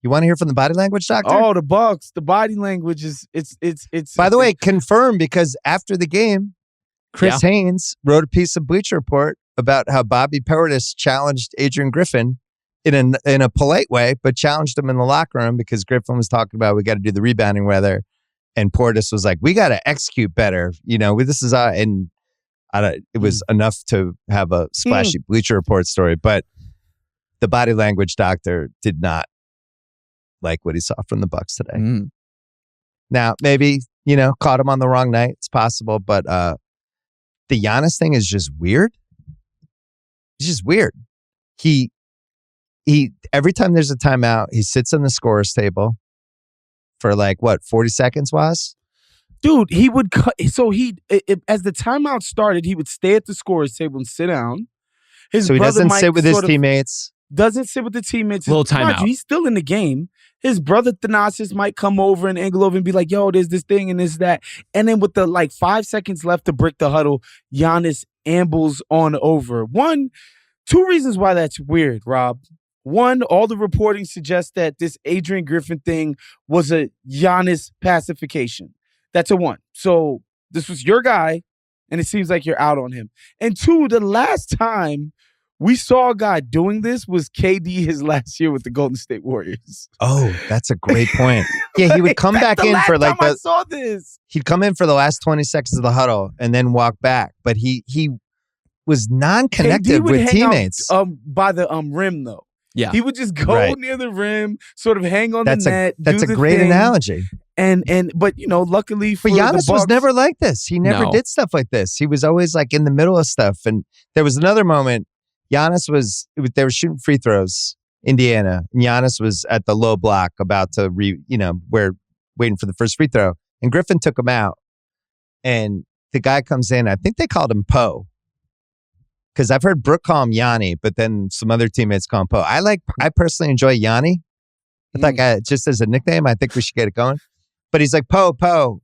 You want to hear from the body language doctor? Oh, the Bucks. The body language is it's. By the way, confirmed because after the game, Chris Haynes wrote a piece of Bleacher Report about how Bobby Portis challenged Adrian Griffin in a polite way, but challenged him in the locker room because Griffin was talking about we got to do the rebounding weather, and Portis was like, we got to execute better. This is and it was enough to have a splashy Bleacher Report story, but the body language doctor did not like what he saw from the Bucks today. Now, maybe, caught him on the wrong night. It's possible, but the Giannis thing is just weird. It's just weird. He every time there's a timeout, he sits on the scorer's table for 40 seconds, was? Dude, he would cut. So as the timeout started, he would stay at the scorer's table and sit down. So he doesn't sit with his teammates. Doesn't sit with the teammates. Little timeout. He's still in the game. His brother Thanasis might come over and angle over and be like, yo, there's this thing and this, that. And then with the 5 seconds left to break the huddle, Giannis ambles on over. Two reasons why that's weird, Rob. One, all the reporting suggests that this Adrian Griffin thing was a Giannis pacification. That's a one. So this was your guy, and it seems like you're out on him. And two, the last time we saw a guy doing this was KD his last year with the Golden State Warriors. Oh, that's a great point. Yeah, he would come back in for I saw this. He'd come in for the last 20 seconds of the huddle and then walk back. But he was non-connected with teammates. By the rim, though. Yeah. He would just go near the rim, sort of hang on the net. That's a great analogy. But luckily for Giannis the Bucks, was never like this. He never did stuff like this. He was always in the middle of stuff. And there was another moment. They were shooting free throws, Indiana. And Giannis was at the low block about to waiting for the first free throw. And Griffin took him out. And the guy comes in. I think they called him Poe. Because I've heard Brooke call him Yanni, but then some other teammates call him Poe. I personally enjoy Yanni. I think just as a nickname, I think we should get it going. But he's like, Poe.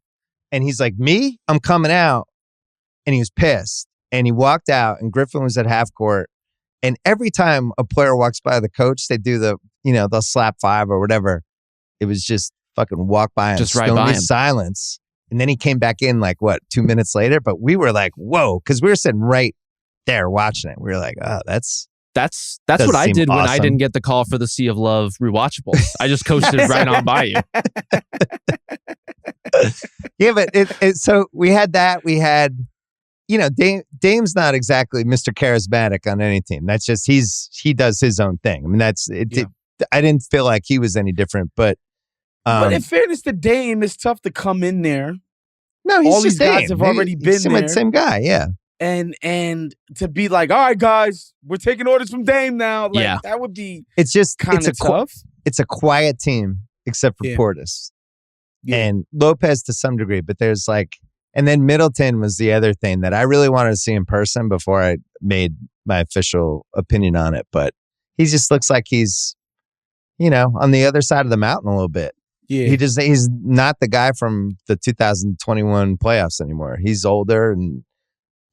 And he's like, me? I'm coming out. And he was pissed. And he walked out, and Griffin was at half court. And every time a player walks by the coach, they do they'll slap five or whatever. It was just fucking walk by him, just right by him. Silence. And then he came back in 2 minutes later. But we were like, whoa, because we were sitting right there watching it. We were like, oh, that's what I did awesome. when I didn't get the call for the Sea of Love rewatchables. I just coasted right on by you. Yeah, but so we had that. We had, Dame's not exactly Mr. Charismatic on any team. That's just he does his own thing. I mean, that's it. Yeah. I didn't feel like he was any different, but in fairness to Dame, it's tough to come in there. No, he's all just these guys Dame. have already been there. Same guy, yeah. And to be like, all right, guys, we're taking orders from Dame now. That would be kind of tough. It's a quiet team, except for Portis. Yeah. And Lopez to some degree, but there's and then Middleton was the other thing that I really wanted to see in person before I made my official opinion on it. But he just looks like he's, on the other side of the mountain a little bit. Yeah. He's not the guy from the 2021 playoffs anymore. He's older, and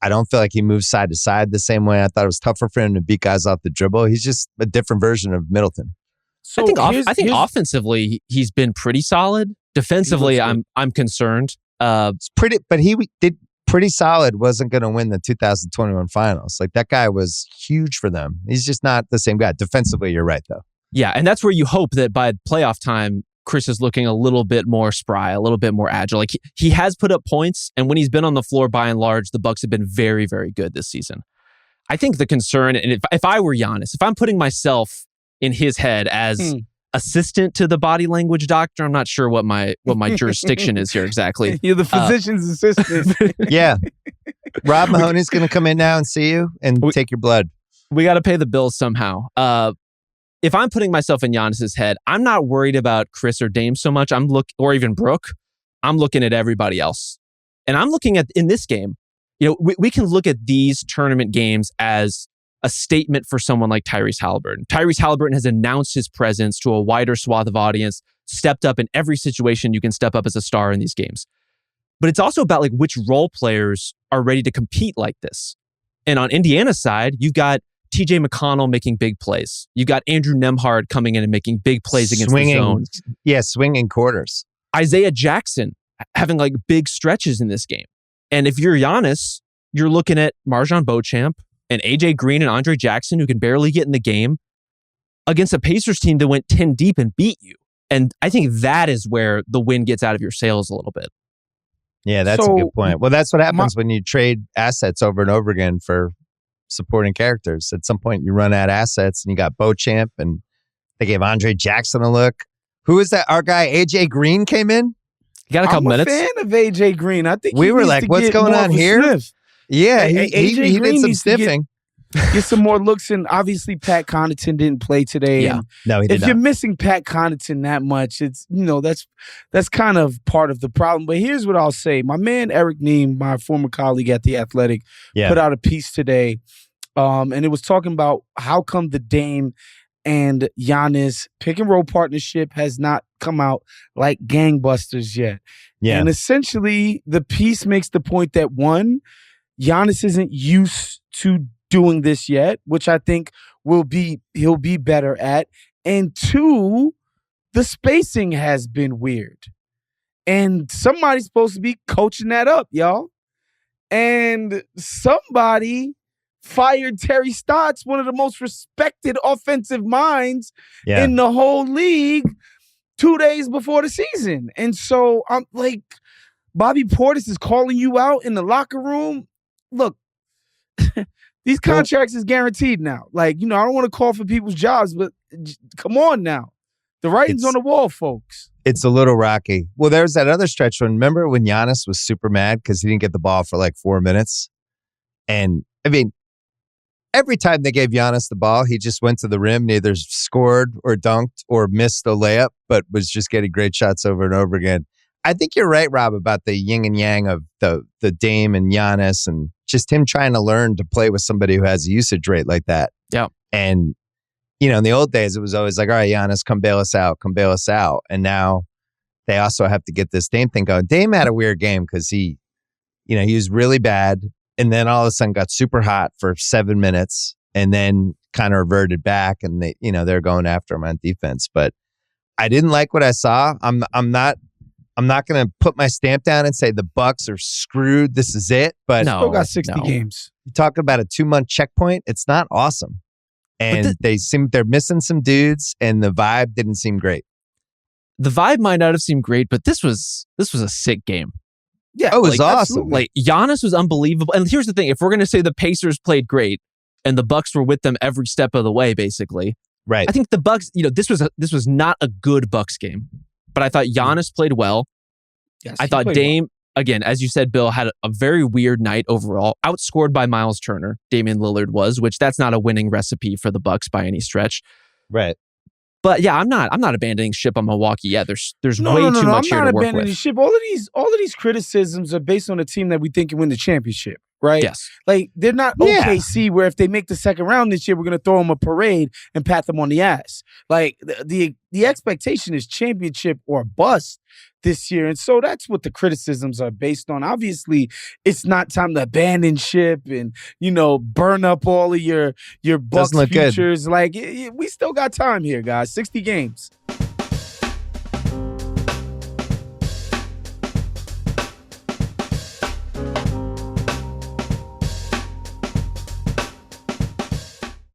I don't feel like he moves side to side the same way. I thought it was tougher for him to beat guys off the dribble. He's just a different version of Middleton. So I think offensively he's been pretty solid. Defensively, I'm concerned. It's pretty, but he did pretty solid. Wasn't going to win the 2021 finals. That guy was huge for them. He's just not the same guy. Defensively, you're right though. Yeah, and that's where you hope that by playoff time, Chris is looking a little bit more spry, a little bit more agile. He has put up points, and when he's been on the floor, by and large, the Bucks have been very, very good this season. I think the concern, and if I were Giannis, if I'm putting myself in his head as assistant to the body language doctor, I'm not sure what my jurisdiction is here exactly. You're the physician's assistant. Yeah. Rob Mahoney's going to come in now and see you and take your blood. We got to pay the bills somehow. If I'm putting myself in Giannis's head, I'm not worried about Chris or Dame so much. Or even Brooke. I'm looking at everybody else. And I'm looking at, in this game, we can look at these tournament games as a statement for someone like Tyrese Halliburton. Tyrese Halliburton has announced his presence to a wider swath of audience, stepped up in every situation you can step up as a star in these games. But it's also about which role players are ready to compete like this. And on Indiana's side, you've got TJ McConnell making big plays. You got Andrew Nembhard coming in and making big plays against the zone. Yeah, swinging quarters. Isaiah Jackson having like big stretches in this game. And if you're Giannis, you're looking at Marjon Beauchamp and AJ Green and Andre Jackson, who can barely get in the game, against a Pacers team that went 10 deep and beat you. And I think that is where the win gets out of your sails a little bit. Yeah, that's a good point. Well, that's what happens when you trade assets over and over again for supporting characters. At some point, you run out of assets, and you got Beauchamp, and they gave Andre Jackson a look. Who is that? Our guy AJ Green came in. You got a couple minutes. I'm a fan of AJ Green. I think we were like, "What's going on here?" Sniff. Yeah, he did some sniffing. Get some more looks, and obviously Pat Connaughton didn't play today. Yeah, no, he did not. If you're missing Pat Connaughton that much, it's that's kind of part of the problem. But here's what I'll say: my man Eric Neem, my former colleague at The Athletic, put out a piece today, and it was talking about how come the Dame and Giannis pick and roll partnership has not come out like gangbusters yet. Yeah, and essentially the piece makes the point that one, Giannis isn't used to doing this yet, which I think he'll be better at. And two, the spacing has been weird. And somebody's supposed to be coaching that up, y'all. And somebody fired Terry Stotts, one of the most respected offensive minds in the whole league, 2 days before the season. And so I'm like, Bobby Portis is calling you out in the locker room. Look, these contracts is guaranteed now. Like, I don't want to call for people's jobs, but come on now. The writing's on the wall, folks. It's a little rocky. Well, there's that other stretch when, remember when Giannis was super mad because he didn't get the ball for like 4 minutes? And, I mean, every time they gave Giannis the ball, he just went to the rim, neither scored or dunked or missed a layup, but was just getting great shots over and over again. I think you're right, Rob, about the yin and yang of the Dame and Giannis and just him trying to learn to play with somebody who has a usage rate like that. Yeah. And, in the old days, it was always like, all right, Giannis, come bail us out. And now they also have to get this Dame thing going. Dame had a weird game because he was really bad. And then all of a sudden got super hot for 7 minutes and then kind of reverted back. And they're going after him on defense. But I didn't like what I saw. I'm not going to put my stamp down and say the Bucks are screwed. This is it. But still got 60 games. You talk about a 2-month checkpoint. It's not awesome. And they're missing some dudes, and the vibe didn't seem great. The vibe might not have seemed great, but this was a sick game. Yeah, it was awesome. Absolutely. Like Giannis was unbelievable. And here's the thing: if we're going to say the Pacers played great and the Bucks were with them every step of the way, basically, right? I think the Bucks. This was not a good Bucks game, but I thought Giannis played well. Yes, I thought Dame, again, as you said, Bill, had a very weird night overall. Outscored by Miles Turner, Damian Lillard was, which that's not a winning recipe for the Bucks by any stretch. Right. But yeah, I'm not abandoning ship on Milwaukee yet. There's way too much here to work with. I'm not abandoning ship. All of these criticisms are based on a team that we think can win the championship, right? Yes. Like they're not OKC where if they make the second round this year, we're going to throw them a parade and pat them on the ass. Like the expectation is championship or bust this year. And so that's what the criticisms are based on. Obviously, it's not time to abandon ship and, burn up all of your Bucks futures. Good. Like, we still got time here, guys. 60 games.